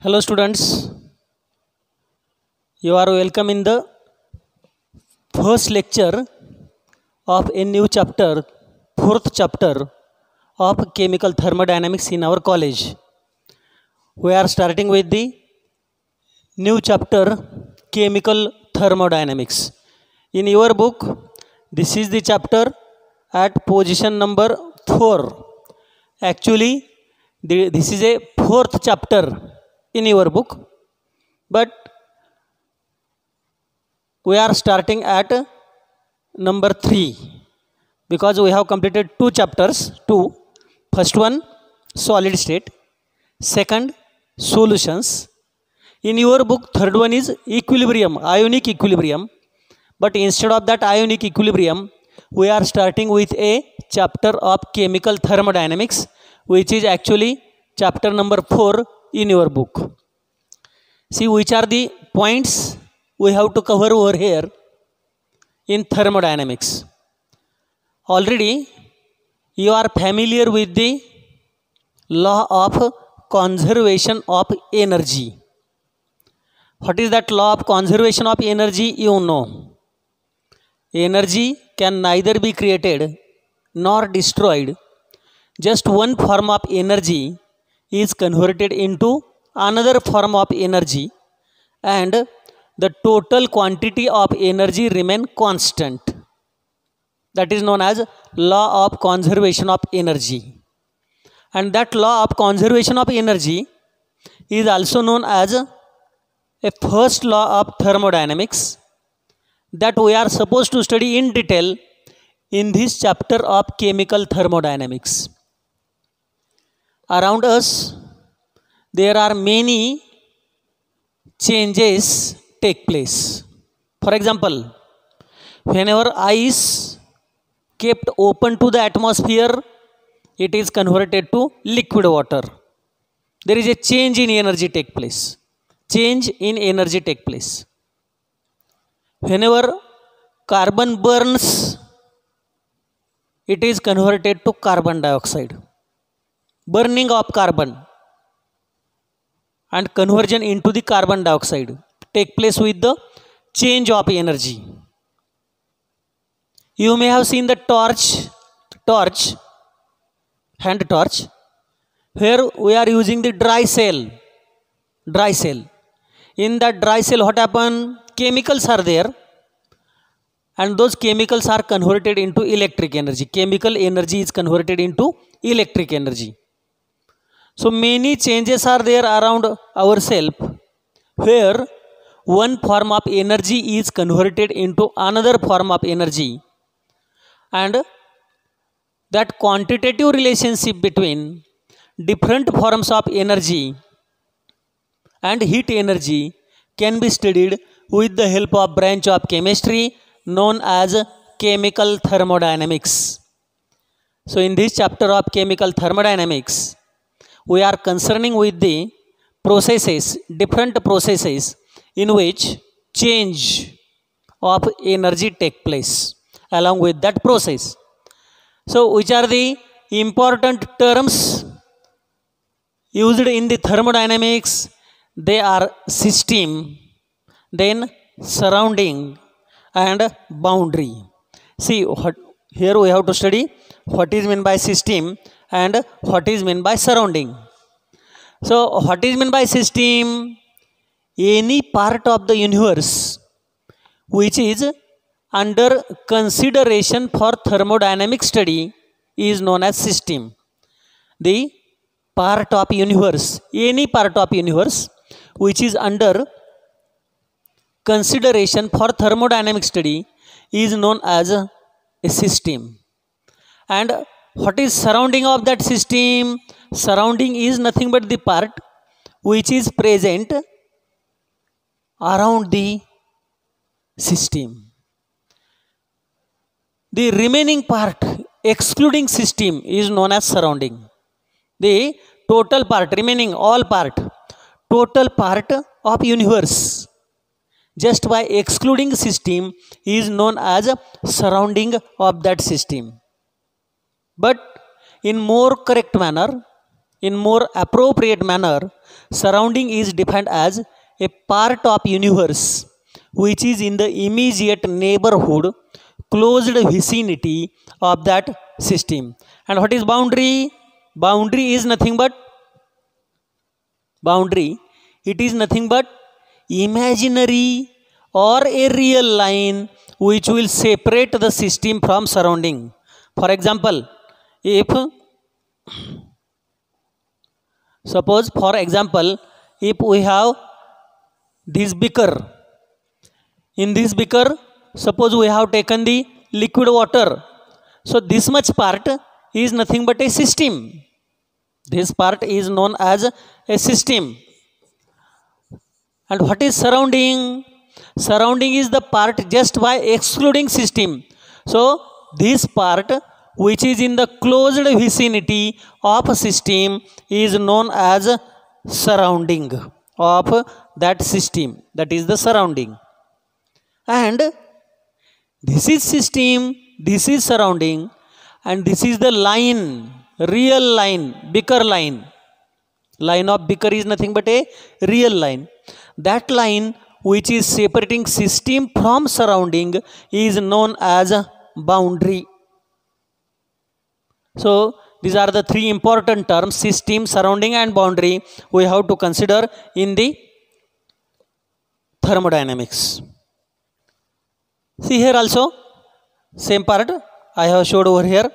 Hello students, you are welcome in the first lecture of a new chapter, fourth chapter of chemical thermodynamics in our college. We are starting with the new chapter chemical thermodynamics. In your book, this is the chapter at position number 4. Actually, this is a fourth chapter in your book, but we are starting at number 3 because we have completed two chapters. First one, solid state. Second, solutions. In your book, third one is equilibrium, ionic equilibrium. But instead of that ionic equilibrium, we are starting with a chapter of chemical thermodynamics, which is actually chapter number 4 in your book. See which are the points we have to cover over here in thermodynamics. Already you are familiar with the law of conservation of energy. What is that law of conservation of energy? You know. Energy can neither be created nor destroyed. Just one form of energy is converted into another form of energy, and the total quantity of energy remain constant. That is known as law of conservation of energy. And that law of conservation of energy is also known as a first law of thermodynamics that we are supposed to study in detail in this chapter of chemical thermodynamics. Around us, there are many changes take place. For example, whenever ice kept open to the atmosphere, it is converted to liquid water. There is a change in energy take place. Change in energy take place. Whenever carbon burns, it is converted to carbon dioxide. Burning of carbon and conversion into the carbon dioxide take place with the change of energy. You may have seen the hand torch, where we are using the dry cell. In that dry cell, what happens? Chemicals are there, and those chemicals are converted into electric energy. Chemical energy is converted into electric energy. So many changes are there around ourselves, where one form of energy is converted into another form of energy, and that quantitative relationship between different forms of energy and heat energy can be studied with the help of branch of chemistry known as chemical thermodynamics. So in this chapter of chemical thermodynamics, we are concerning with the different processes in which change of energy take place along with that process. So which are the important terms used in the thermodynamics? They are system, then surrounding, and boundary. See, here we have to study what is meant by system and what is meant by surrounding. So what is meant by system? Any part of the universe which is under consideration for thermodynamic study is known as system. The part of universe, any part of universe which is under consideration for thermodynamic study is known as a system. And what is surrounding of that system? Surrounding is nothing but the part which is present around the system. The remaining part, excluding system, is known as surrounding. The total part, remaining all part, total part of universe, just by excluding system, is known as surrounding of that system. But in more correct manner, in more appropriate manner, surrounding is defined as a part of universe which is in the immediate neighborhood, closed vicinity of that system. And what is boundary? Boundary is nothing but imaginary or a real line which will separate the system from surrounding. For example, if we have this beaker, in this beaker, suppose we have taken the liquid water. So this much part is nothing but a system. This part is known as a system. And what is surrounding? Surrounding is the part just by excluding system. So this part which is in the closed vicinity of a system is known as surrounding of that system. That is the surrounding. And this is system, this is surrounding, and this is the line, real line, beaker line. Line of beaker is nothing but a real line. That line which is separating system from surrounding is known as boundary. So these are the three important terms: system, surrounding and boundary we have to consider in the thermodynamics. See here also, same part I have showed over here.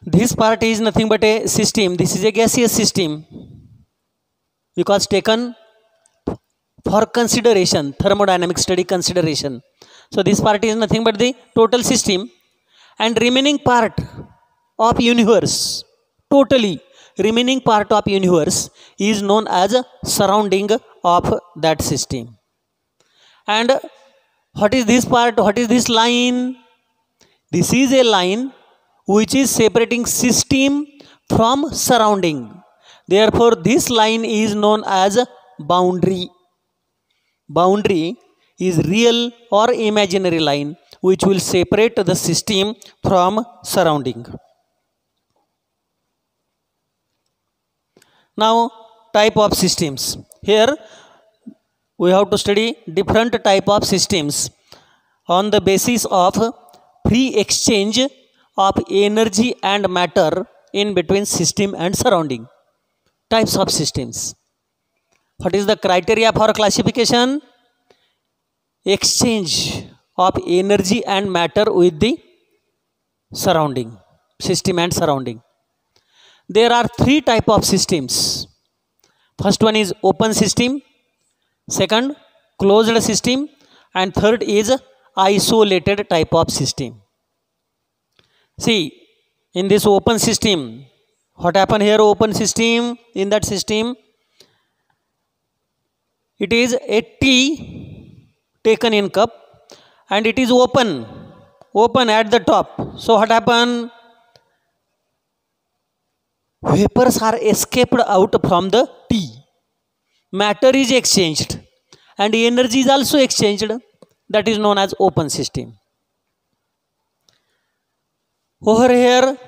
This part is nothing but a system. This is a gaseous system because taken for consideration, thermodynamic study consideration. So this part is nothing but the total system, and remaining part of universe, totally remaining part of universe is known as surrounding of that system. And what is this part? What is this line? This is a line which is separating system from surrounding. Therefore, this line is known as boundary. Boundary is real or imaginary line which will separate the system from surrounding. Now, type of systems. Here we have to study different type of systems on the basis of free exchange of energy and matter in between system and surrounding. Types of systems. What is the criteria for classification? Exchange of energy and matter with the surrounding, system and surrounding. There are three type of systems. First one is open system, second closed system, and third is isolated type of system. See, in this open system, what happened here? Open system, in that system, it is a tea taken in cup and it is open at the top. So what happened? Vapors are escaped out from the tea. Matter is exchanged and energy is also exchanged. That is known as open system. Over here,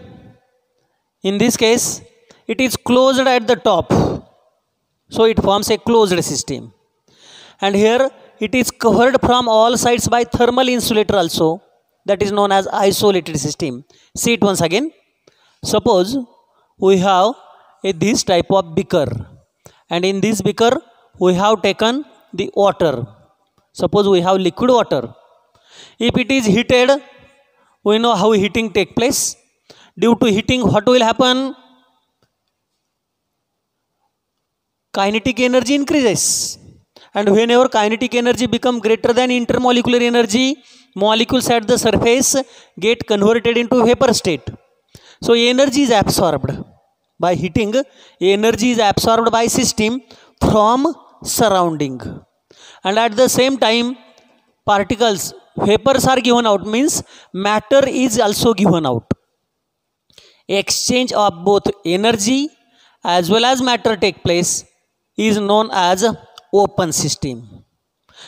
in this case, it is closed at the top. So it forms a closed system. And here it is covered from all sides by thermal insulator also. That is known as isolated system. See it once again. Suppose we have this type of beaker. And in this beaker, we have taken the water. Suppose we have liquid water. If it is heated, we know how heating takes place. Due to heating, what will happen? Kinetic energy increases. And whenever kinetic energy becomes greater than intermolecular energy, molecules at the surface get converted into vapor state. So energy is absorbed. By heating, energy is absorbed by system from surrounding. And at the same time, particles, vapors are given out, means matter is also given out. Exchange of both energy as well as matter take place is known as open system.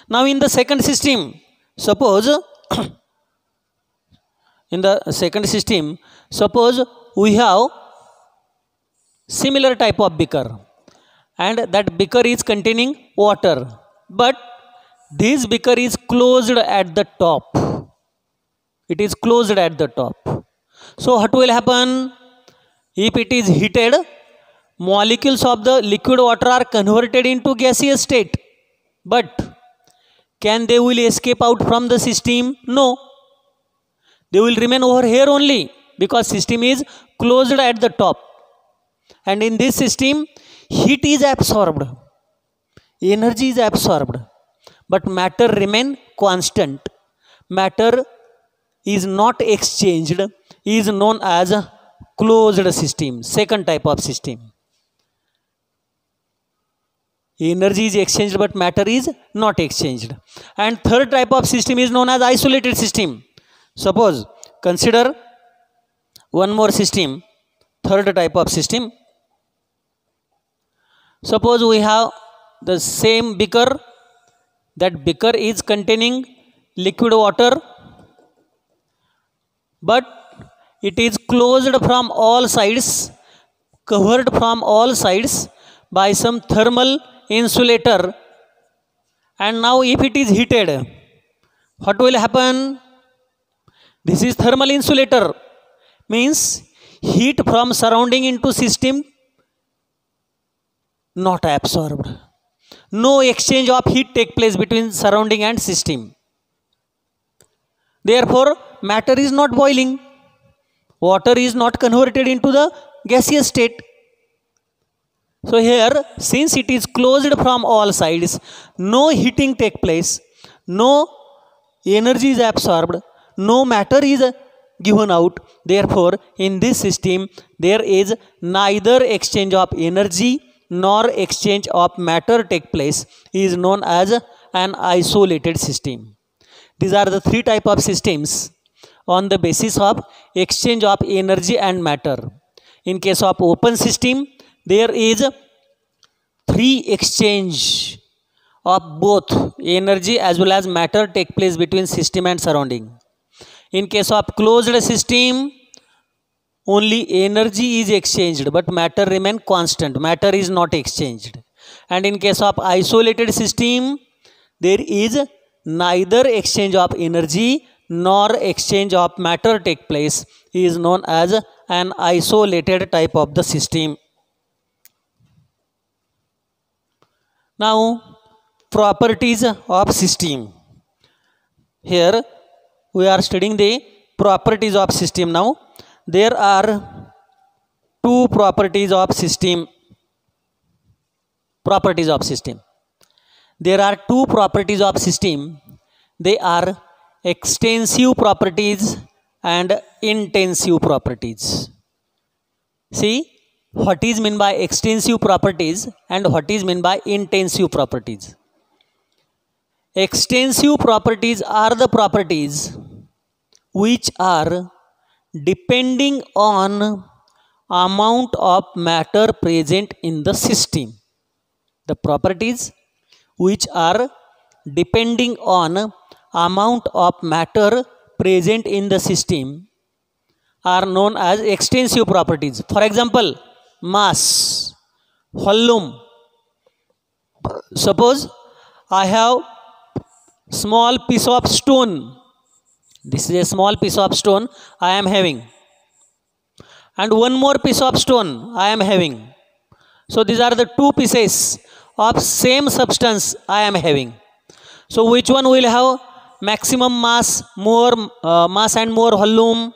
Now in the second system, suppose in the second system, suppose we have similar type of beaker and that beaker is containing water, but this beaker is closed at the top. It is closed at the top. So what will happen? If it is heated, molecules of the liquid water are converted into gaseous state, but can they will escape out from the system? No, they will remain over here only because system is closed at the top. And in this system, heat is absorbed, energy is absorbed, but matter remain constant. Matter is not exchanged, is known as a closed system. Second type of system. Energy is exchanged but matter is not exchanged. And third type of system is known as isolated system. Suppose consider one more system, third type of system. Suppose we have the same beaker, that beaker is containing liquid water, but it is closed from all sides, covered from all sides by some thermal insulator. And now if it is heated, what will happen? This is thermal insulator, means heat from surrounding into system not absorbed. No exchange of heat take place between surrounding and system. Therefore, matter is not boiling. Water is not converted into the gaseous state. So here, since it is closed from all sides, no heating take place, no energy is absorbed, no matter is given out. Therefore, in this system, there is neither exchange of energy nor exchange of matter take place, is known as an isolated system. These are the three types of systems on the basis of exchange of energy and matter. In case of open system, there is free exchange of both energy as well as matter take place between system and surrounding. In case of closed system, only energy is exchanged but matter remain constant. Matter is not exchanged. And in case of isolated system, there is neither exchange of energy nor exchange of matter take place, is known as an isolated type of the system. Now, properties of system. Here we are studying the properties of system. Now there are two properties of system. Properties of system. There are two properties of system. They are extensive properties and intensive properties. See, what is meant by extensive properties and what is meant by intensive properties. Extensive properties are the properties which are depending on amount of matter present in the system. The properties which are depending on amount of matter present in the system are known as extensive properties. For example, mass, volume. Suppose I have small piece of stone. This is a small piece of stone I am having, and one more piece of stone I am having. So these are the two pieces of same substance I am having. So which one will have maximum mass, more mass and more volume?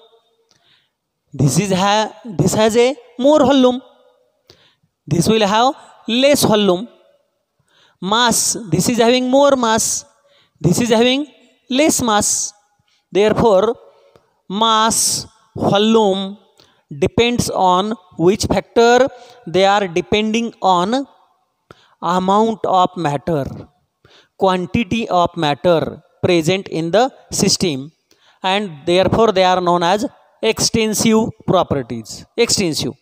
This has a more volume. This will have less volume. Mass, this is having more mass. This is having less mass. Therefore, mass, volume depends on which factor? They are depending on amount of matter, quantity of matter present in the system, and therefore they are known as extensive properties. Extensive.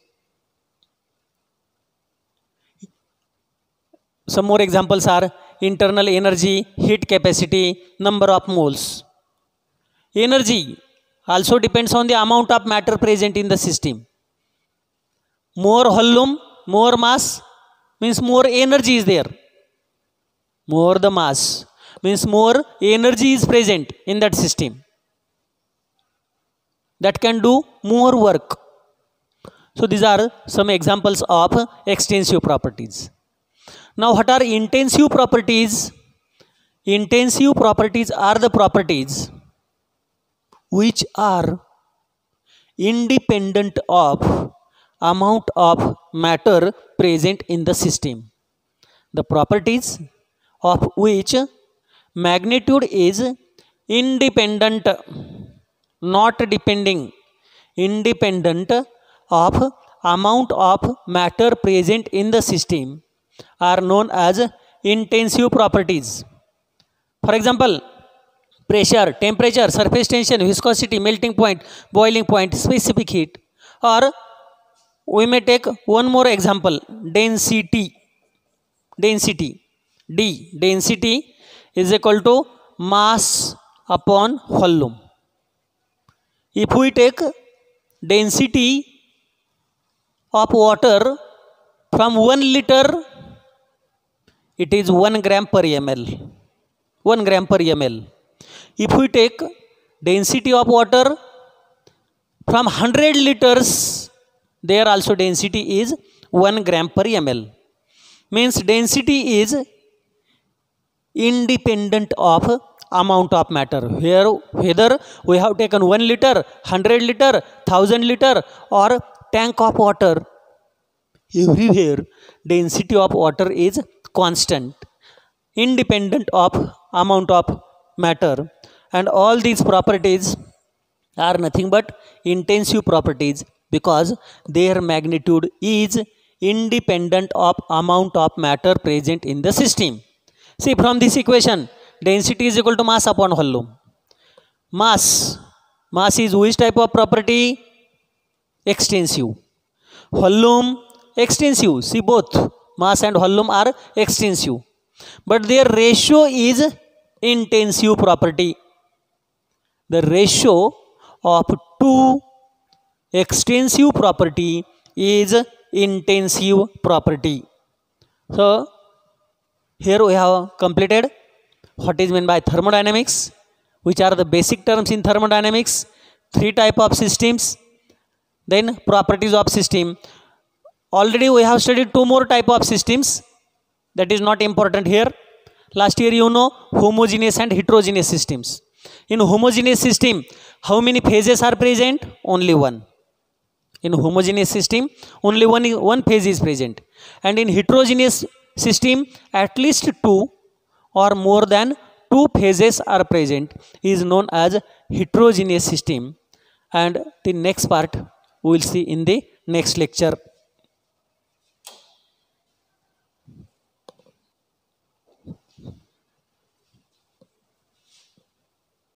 Some more examples are internal energy, heat capacity, number of moles. Energy, also depends on the amount of matter present in the system. More volume, more mass means more energy is there. More the mass means more energy is present in that system that can do more work. So these are some examples of extensive properties. Now what are intensive properties? Intensive properties are the properties which are independent of amount of matter present in the system. The properties of which magnitude is independent, not depending, independent of amount of matter present in the system are known as intensive properties. For example, pressure, temperature, surface tension, viscosity, melting point, boiling point, specific heat. Or we may take one more example, density. Density, D, density is equal to mass upon volume. If we take density of water from 1 liter, it is 1 gram per ml. 1 gram per ml. If we take density of water from 100 liters, there also density is 1 gram per ml. Means density is independent of amount of matter. Here, whether we have taken 1 liter, 100 liter, 1000 liter or tank of water, everywhere density of water is constant, independent of amount of matter. And all these properties are nothing but intensive properties because their magnitude is independent of amount of matter present in the system. See, from this equation, density is equal to mass upon volume. Mass is which type of property? Extensive. Volume, extensive. See, both mass and volume are extensive, but their ratio is intensive property. The ratio of two extensive property is intensive property. So here we have completed what is meant by thermodynamics, which are the basic terms in thermodynamics, 3 type of systems, then properties of system. Already we have studied 2 more type of systems, that is not important here. Last year you know homogeneous and heterogeneous systems. In homogeneous system, how many phases are present? Only one. In homogeneous system, only one phase is present. And in heterogeneous system, at least 2 or more than 2 phases are present, is known as heterogeneous system. And the next part we will see in the next lecture.